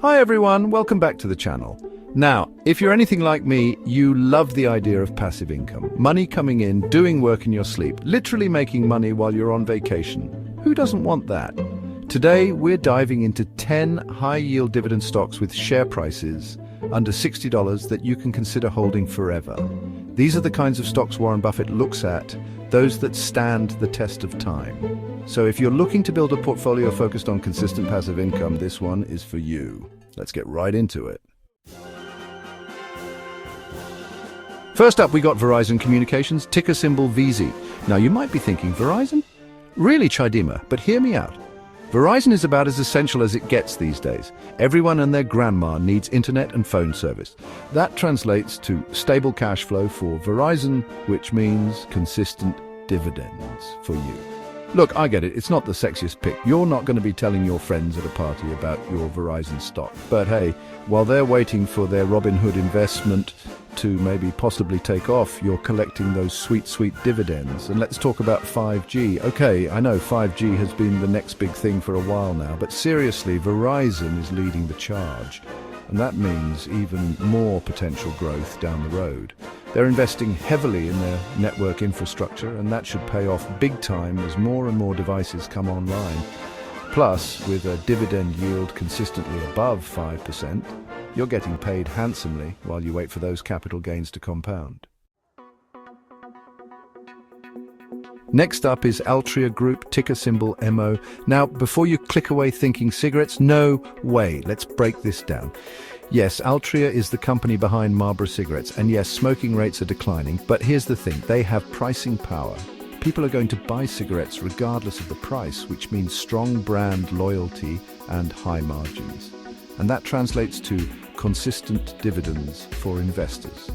Hi everyone, welcome back to the channel. Now, if you're anything like me, you love the idea of passive income. Money coming in, doing work in your sleep, literally making money while you're on vacation. Who doesn't want that? Today, we're diving into 10 high-yield dividend stocks with share prices under $60 that you can consider holding forever. These are the kinds of stocks Warren Buffett looks at, those that stand the test of time. So if you're looking to build a portfolio focused on consistent passive income, this one is for you. Let's get right into it. First up, we got Verizon Communications, ticker symbol VICI. Now you might be thinking, Verizon? Really, Chidima, but hear me out. Verizon is about as essential as it gets these days. Everyone and their grandma needs internet and phone service. That translates to stable cash flow for Verizon, which means consistent dividends for you. Look, I get it, it's not the sexiest pick. You're not going to be telling your friends at a party about your Verizon stock. But hey, while they're waiting for their Robinhood investment to maybe possibly take off, you're collecting those sweet, sweet dividends. And let's talk about 5G. Okay, I know 5G has been the next big thing for a while now, but seriously, Verizon is leading the charge. And that means even more potential growth down the road. They're investing heavily in their network infrastructure, and that should pay off big time as more and more devices come online. Plus, with a dividend yield consistently above 5%, you're getting paid handsomely while you wait for those capital gains to compound. Next up is Altria Group, ticker symbol MO. Now, before you click away thinking cigarettes, no way, let's break this down. Yes, Altria is the company behind Marlboro cigarettes, and yes, smoking rates are declining, but here's the thing, they have pricing power. People are going to buy cigarettes regardless of the price, which means strong brand loyalty and high margins. And that translates to consistent dividends for investors.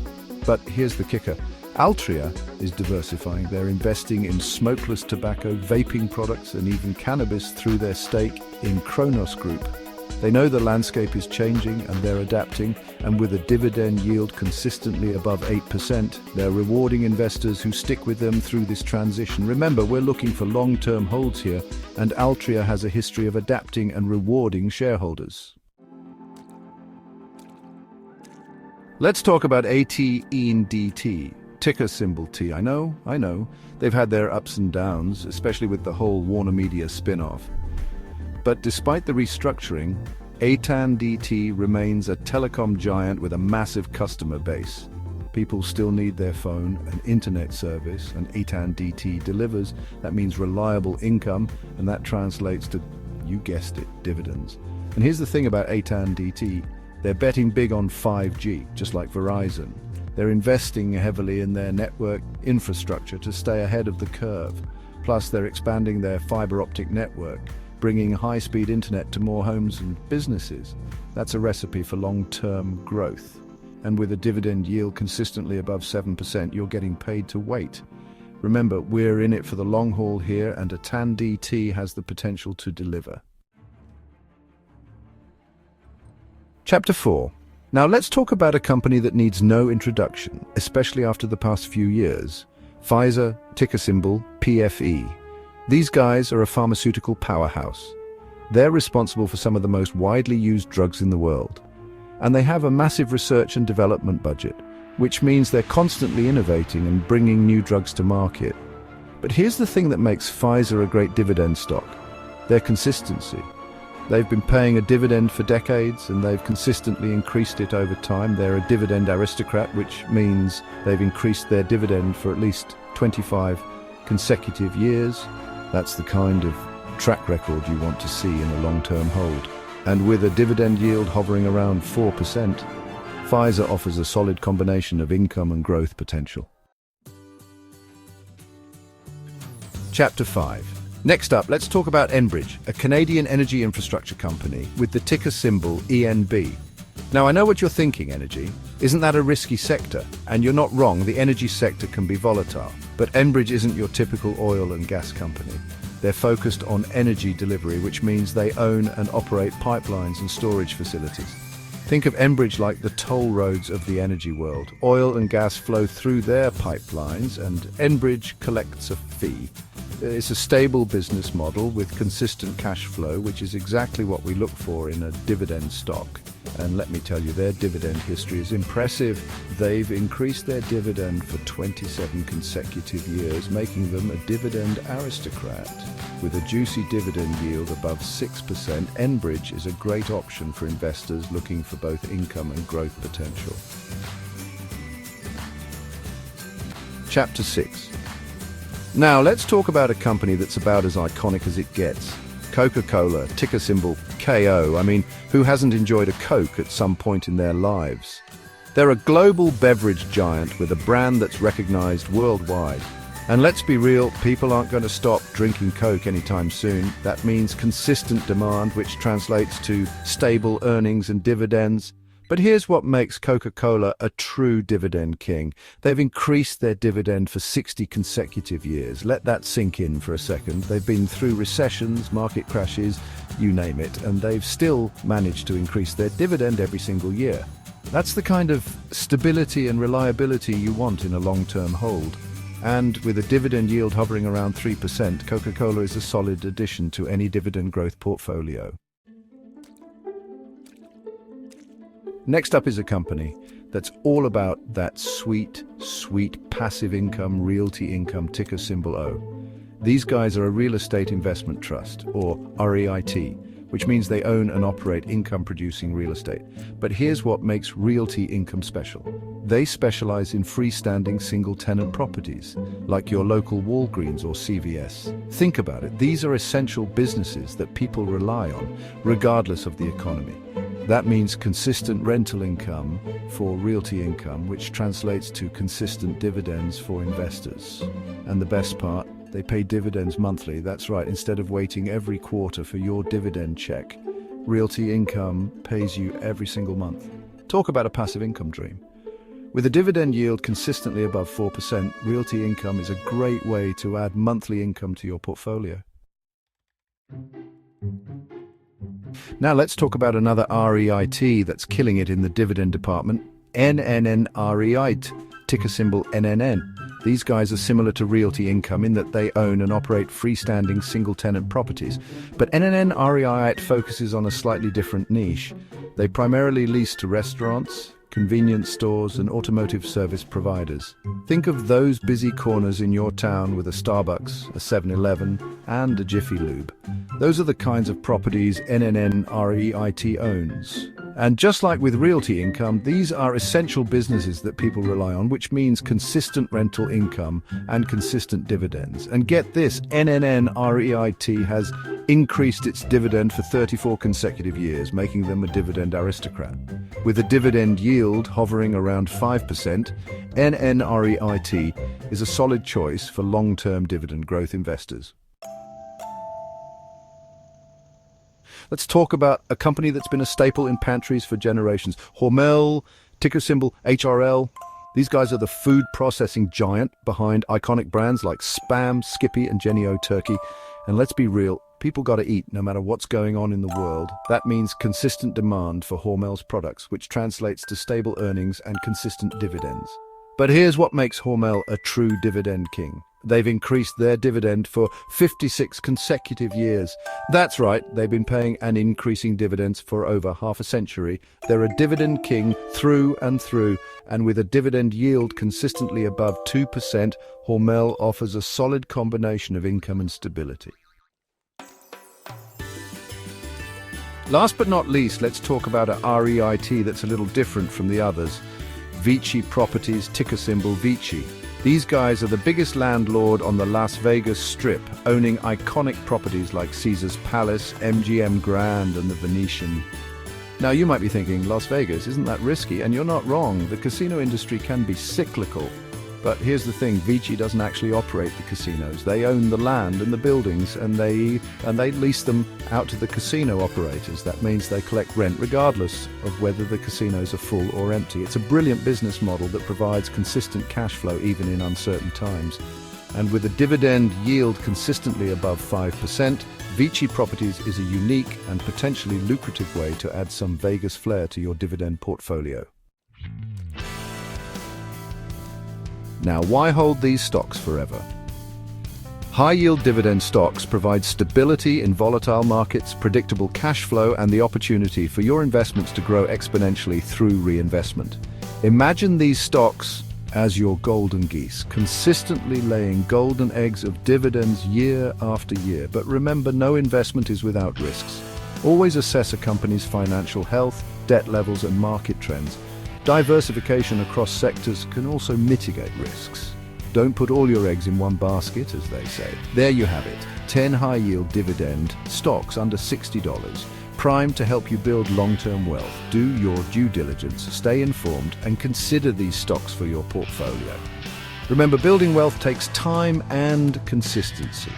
But here's the kicker. Altria is diversifying. They're investing in smokeless tobacco, vaping products, and even cannabis through their stake in Kronos Group. They know the landscape is changing and they're adapting, and with a dividend yield consistently above 8%, they're rewarding investors who stick with them through this transition. Remember, we're looking for long-term holds here, and Altria has a history of adapting and rewarding shareholders. Let's talk about AT&T, ticker symbol T. I know. They've had their ups and downs, especially with the whole Warner Media spin-off. But despite the restructuring, AT&T remains a telecom giant with a massive customer base. People still need their phone and internet service, and AT&T delivers. That means reliable income, and that translates to, you guessed it, dividends. And here's the thing about AT&T, they're betting big on 5G, just like Verizon. They're investing heavily in their network infrastructure to stay ahead of the curve. Plus, they're expanding their fiber optic network, bringing high-speed internet to more homes and businesses. That's a recipe for long-term growth. And with a dividend yield consistently above 7%, you're getting paid to wait. Remember, we're in it for the long haul here, and AT&T has the potential to deliver. Chapter 4. Now let's talk about a company that needs no introduction, especially after the past few years. Pfizer, ticker symbol PFE. These guys are a pharmaceutical powerhouse. They're responsible for some of the most widely used drugs in the world. And they have a massive research and development budget, which means they're constantly innovating and bringing new drugs to market. But here's the thing that makes Pfizer a great dividend stock: their consistency. They've been paying a dividend for decades, and they've consistently increased it over time. They're a dividend aristocrat, which means they've increased their dividend for at least 25 consecutive years. That's the kind of track record you want to see in a long-term hold. And with a dividend yield hovering around 4%, Pfizer offers a solid combination of income and growth potential. Chapter 5. Next up, let's talk about Enbridge, a Canadian energy infrastructure company with the ticker symbol ENB. Now, I know what you're thinking, energy. Isn't that a risky sector? And you're not wrong, the energy sector can be volatile. But Enbridge isn't your typical oil and gas company. They're focused on energy delivery, which means they own and operate pipelines and storage facilities. Think of Enbridge like the toll roads of the energy world. Oil and gas flow through their pipelines, and Enbridge collects a fee. It's a stable business model with consistent cash flow, which is exactly what we look for in a dividend stock. And let me tell you, their dividend history is impressive. They've increased their dividend for 27 consecutive years, making them a dividend aristocrat. With a juicy dividend yield above 6%, Enbridge is a great option for investors looking for both income and growth potential. Chapter 6. Now let's talk about a company that's about as iconic as it gets. Coca-Cola, ticker symbol KO. I mean, who hasn't enjoyed a Coke at some point in their lives? They're a global beverage giant with a brand that's recognized worldwide. And let's be real, people aren't going to stop drinking Coke anytime soon. That means consistent demand, which translates to stable earnings and dividends. But here's what makes Coca-Cola a true dividend king. They've increased their dividend for 60 consecutive years. Let that sink in for a second. They've been through recessions, market crashes, you name it, and they've still managed to increase their dividend every single year. That's the kind of stability and reliability you want in a long-term hold. And with a dividend yield hovering around 3%, Coca-Cola is a solid addition to any dividend growth portfolio. Next up is a company that's all about that sweet, sweet passive income, Realty Income, ticker symbol O. These guys are a real estate investment trust, or REIT, which means they own and operate income-producing real estate. But here's what makes Realty Income special. They specialize in freestanding single-tenant properties, like your local Walgreens or CVS. Think about it. These are essential businesses that people rely on, regardless of the economy. That means consistent rental income for Realty Income, which translates to consistent dividends for investors. And the best part, they pay dividends monthly. That's right, instead of waiting every quarter for your dividend check, Realty Income pays you every single month. Talk about a passive income dream. With a dividend yield consistently above 4%, Realty Income is a great way to add monthly income to your portfolio. Now let's talk about another REIT that's killing it in the dividend department, NNN REIT, ticker symbol NNN. These guys are similar to Realty Income in that they own and operate freestanding single-tenant properties. But NNN REIT focuses on a slightly different niche. They primarily lease to restaurants, convenience stores, and automotive service providers. Think of those busy corners in your town with a Starbucks, a 7-Eleven, and a Jiffy Lube. Those are the kinds of properties NNN REIT owns. And just like with Realty Income, these are essential businesses that people rely on, which means consistent rental income and consistent dividends. And get this, NNN REIT has increased its dividend for 34 consecutive years, making them a dividend aristocrat. With a dividend yield hovering around 5%, NNREIT is a solid choice for long-term dividend growth investors. Let's talk about a company that's been a staple in pantries for generations. Hormel, ticker symbol HRL. These guys are the food processing giant behind iconic brands like Spam, Skippy, and Jennie-O Turkey. And let's be real, people gotta eat no matter what's going on in the world. That means consistent demand for Hormel's products, which translates to stable earnings and consistent dividends. But here's what makes Hormel a true dividend king. They've increased their dividend for 56 consecutive years. That's right, they've been paying and increasing dividends for over half a century. They're a dividend king through and through, and with a dividend yield consistently above 2%, Hormel offers a solid combination of income and stability. Last but not least, let's talk about a REIT that's a little different from the others. VICI Properties, ticker symbol VICI. These guys are the biggest landlord on the Las Vegas Strip, owning iconic properties like Caesar's Palace, MGM Grand, and the Venetian. Now you might be thinking, Las Vegas, isn't that risky? And you're not wrong. The casino industry can be cyclical. But here's the thing, VICI doesn't actually operate the casinos. They own the land and the buildings, and they lease them out to the casino operators. That means they collect rent regardless of whether the casinos are full or empty. It's a brilliant business model that provides consistent cash flow even in uncertain times. And with a dividend yield consistently above 5%, VICI Properties is a unique and potentially lucrative way to add some Vegas flair to your dividend portfolio. Now, why hold these stocks forever? High-yield dividend stocks provide stability in volatile markets, predictable cash flow, and the opportunity for your investments to grow exponentially through reinvestment. Imagine these stocks as your golden geese, consistently laying golden eggs of dividends year after year. But remember, no investment is without risks. Always assess a company's financial health, debt levels, and market trends. Diversification across sectors can also mitigate risks. Don't put all your eggs in one basket, as they say. There you have it, 10 high-yield dividend stocks under $60, primed to help you build long-term wealth. Do your due diligence, stay informed, and consider these stocks for your portfolio. Remember, building wealth takes time and consistency.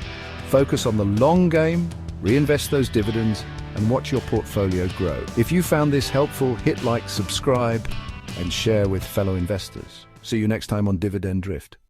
Focus on the long game, reinvest those dividends, and watch your portfolio grow. If you found this helpful, hit like, subscribe, and share with fellow investors. See you next time on Dividend Drift.